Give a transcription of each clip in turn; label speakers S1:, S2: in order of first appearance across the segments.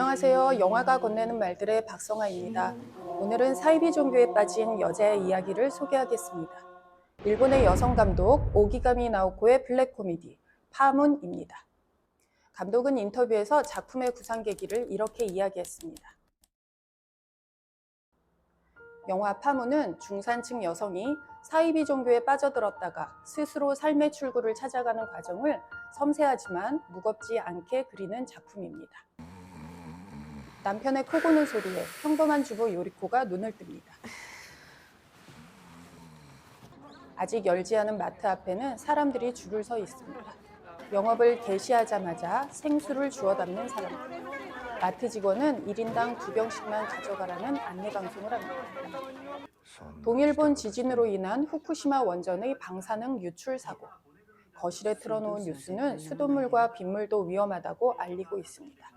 S1: 안녕하세요. 영화가 건네는 말들의 박성아입니다. 오늘은 사이비 종교에 빠진 여자의 이야기를 소개하겠습니다. 일본의 여성 감독 오기가미 나오코의 블랙 코미디 파문입니다. 감독은 인터뷰에서 작품의 구상 계기를 이렇게 이야기했습니다. 영화 파문은 중산층 여성이 사이비 종교에 빠져들었다가 스스로 삶의 출구를 찾아가는 과정을 섬세하지만 무겁지 않게 그리는 작품입니다. 남편의 코 고는 소리에 평범한 주부 요리코가 눈을 뜹니다. 아직 열지 않은 마트 앞에는 사람들이 줄을 서 있습니다. 영업을 개시하자마자 생수를 주워 담는 사람들. 마트 직원은 1인당 2병씩만 가져가라는 안내 방송을 합니다. 동일본 지진으로 인한 후쿠시마 원전의 방사능 유출 사고. 거실에 틀어놓은 뉴스는 수돗물과 빗물도 위험하다고 알리고 있습니다.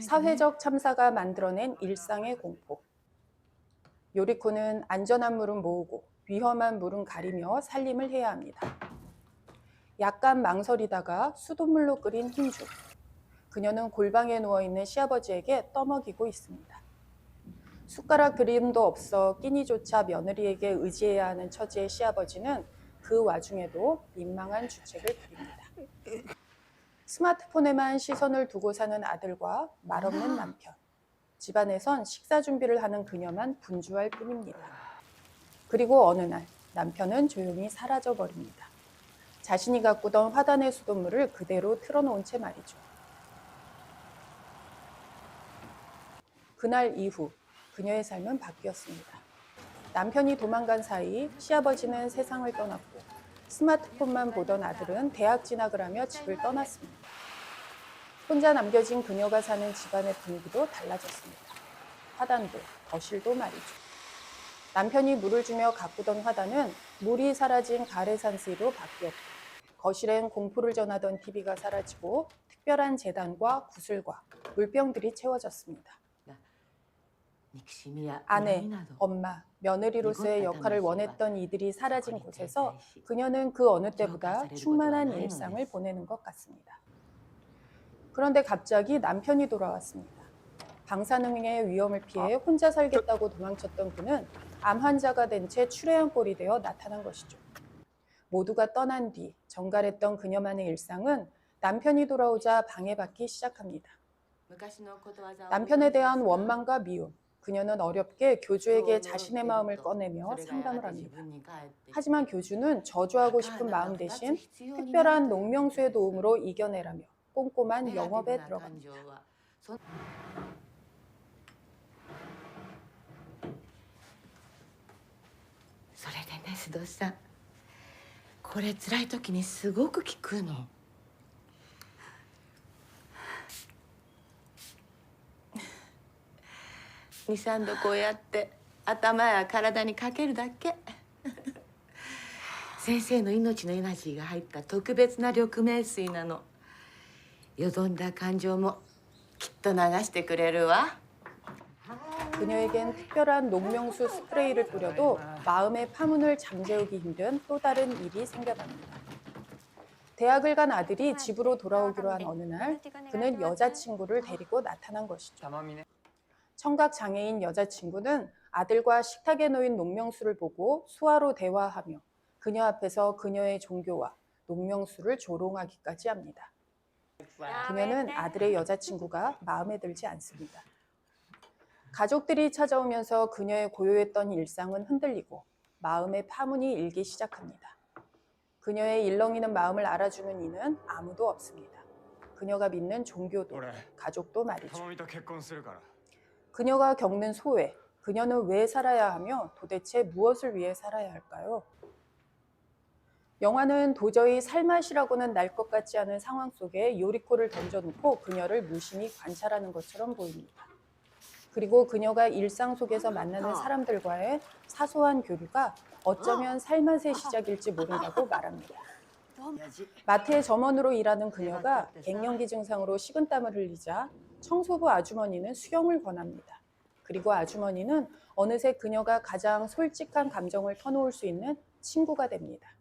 S1: 사회적 참사가 만들어낸 일상의 공포. 요리코는 안전한 물은 모으고 위험한 물은 가리며 살림을 해야 합니다. 약간 망설이다가 수돗물로 끓인 흰죽. 그녀는 골방에 누워있는 시아버지에게 떠먹이고 있습니다. 숟가락 그림도 없어 끼니조차 며느리에게 의지해야 하는 처지의 시아버지는 그 와중에도 민망한 주책을 부립니다. 스마트폰에만 시선을 두고 사는 아들과 말없는 남편. 집안에선 식사 준비를 하는 그녀만 분주할 뿐입니다. 그리고 어느 날 남편은 조용히 사라져버립니다. 자신이 가꾸던 화단의 수돗물을 그대로 틀어놓은 채 말이죠. 그날 이후 그녀의 삶은 바뀌었습니다. 남편이 도망간 사이 시아버지는 세상을 떠났고 스마트폰만 보던 아들은 대학 진학을 하며 집을 떠났습니다. 혼자 남겨진 그녀가 사는 집안의 분위기도 달라졌습니다. 화단도, 거실도 말이죠. 남편이 물을 주며 가꾸던 화단은 물이 사라진 가래산수로 바뀌었고 거실엔 공포를 전하던 TV가 사라지고 특별한 재단과 구슬과 물병들이 채워졌습니다. 아내, 엄마, 며느리로서의 역할을 원했던 이들이 사라진 곳에서 그녀는 그 어느 때보다 충만한 일상을 보내는 것 같습니다. 그런데 갑자기 남편이 돌아왔습니다. 방사능의 위험을 피해 혼자 살겠다고 도망쳤던 그는 암 환자가 된 채 추레한 꼴이 되어 나타난 것이죠. 모두가 떠난 뒤 정갈했던 그녀만의 일상은 남편이 돌아오자 방해받기 시작합니다. 남편에 대한 원망과 미움, 그녀는 어렵게 교주에게 자신의 마음을 꺼내며 상담을 합니다. 하지만 교주는 저주하고 싶은 마음 대신 특별한 농명수의 도움으로 이겨내라며 꼼꼼한 영업에 들어갑니다.
S2: それでね、須藤さん、これ辛い時にすごく効くの。2、3度こうやって頭や体にかけるだけ。先生の命のエナジーが入った特別な緑明水なの。よどんだ感情もきっと流してくれるわ。
S1: 그녀에겐 특별한 농명수 스프레이를 뿌려도 마음의 파문을 잠재우기 힘든 또 다른 일이 생겨납니다. 대학을 간 아들이 집으로 돌아오기로 한 어느 날 그는 여자친구를 데리고 나타난 것이죠. 청각 장애인 여자친구는 아들과 식탁에 놓인 농명수를 보고 수화로 대화하며 그녀 앞에서 그녀의 종교와 농명수를 조롱하기까지 합니다. 그녀는 아들의 여자친구가 마음에 들지 않습니다. 가족들이 찾아오면서 그녀의 고요했던 일상은 흔들리고 마음의 파문이 일기 시작합니다. 그녀의 일렁이는 마음을 알아주는 이는 아무도 없습니다. 그녀가 믿는 종교도, 가족도 말이죠. 그녀가 겪는 소외, 그녀는 왜 살아야 하며 도대체 무엇을 위해 살아야 할까요? 영화는 도저히 살맛이라고는 날 것 같지 않은 상황 속에 요리코를 던져놓고 그녀를 무심히 관찰하는 것처럼 보입니다. 그리고 그녀가 일상 속에서 만나는 사람들과의 사소한 교류가 어쩌면 살맛의 시작일지 모른다고 말합니다. 마트의 점원으로 일하는 그녀가 갱년기 증상으로 식은땀을 흘리자 청소부 아주머니는 수영을 권합니다. 그리고 아주머니는 어느새 그녀가 가장 솔직한 감정을 터놓을 수 있는 친구가 됩니다.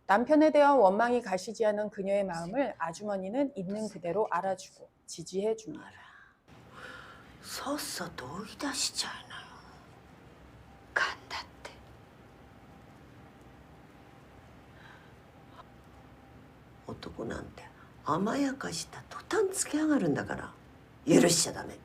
S1: 남편에 대한 원망이 가시지 않은 그녀의 마음을 아주머니는 있는 그대로 알아주고 지지해 줍니다.
S3: さっさと追い出しちゃいなよ。
S2: ガンだって。
S3: 男なんて甘やかした途端つけ上がるんだから許しちゃダメ。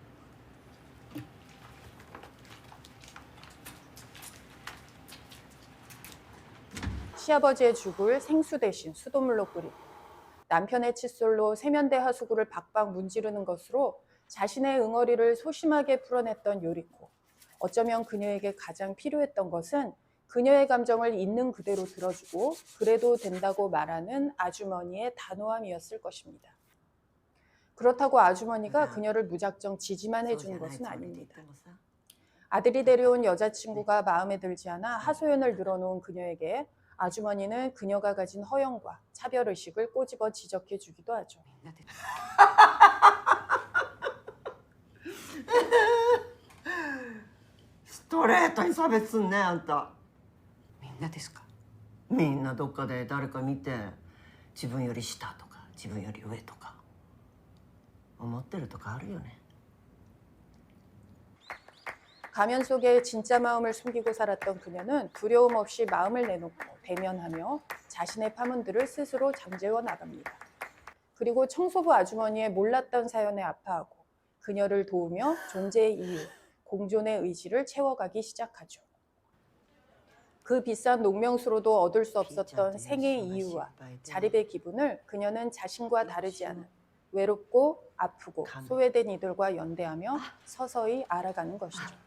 S1: 시아버지의 죽을 생수 대신 수돗물로 끓이고 남편의 칫솔로 세면대 하수구를 박박 문지르는 것으로 자신의 응어리를 소심하게 풀어냈던 요리코. 어쩌면 그녀에게 가장 필요했던 것은 그녀의 감정을 있는 그대로 들어주고 그래도 된다고 말하는 아주머니의 단호함이었을 것입니다. 그렇다고 아주머니가 그녀를 무작정 지지만 해주는 것은 아닙니다. 아들이 데려온 여자친구가 마음에 들지 않아 하소연을 늘어놓은 그녀에게 아주머니는 그녀가 가진 허영과 차별의식을 꼬집어 지적해 주기도 하죠.
S3: ストレートに差別すんねあんた。
S2: みんなですか？
S3: みんなどっかで誰か見て自分より下とか自分より上とか思ってるとかあるよね。
S1: 가면 속에 진짜 마음을 숨기고 살았던 그녀는 두려움 없이 마음을 내놓고 대면하며 자신의 파문들을 스스로 잠재워 나갑니다. 그리고 청소부 아주머니의 몰랐던 사연에 아파하고 그녀를 도우며 존재의 이유, 공존의 의지를 채워가기 시작하죠. 그 비싼 농명수로도 얻을 수 없었던 생의 이유와 자립의 기분을 그녀는 자신과 다르지 않은 외롭고 아프고 소외된 이들과 연대하며 서서히 알아가는 것이죠.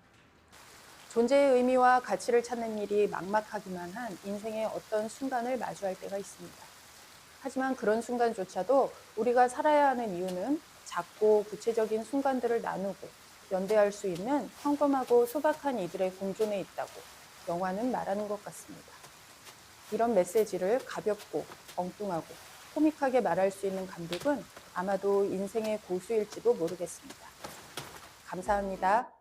S1: 존재의 의미와 가치를 찾는 일이 막막하기만 한 인생의 어떤 순간을 마주할 때가 있습니다. 하지만 그런 순간조차도 우리가 살아야 하는 이유는 작고 구체적인 순간들을 나누고 연대할 수 있는 평범하고 소박한 이들의 공존에 있다고 영화는 말하는 것 같습니다. 이런 메시지를 가볍고 엉뚱하고 코믹하게 말할 수 있는 감독은 아마도 인생의 고수일지도 모르겠습니다. 감사합니다.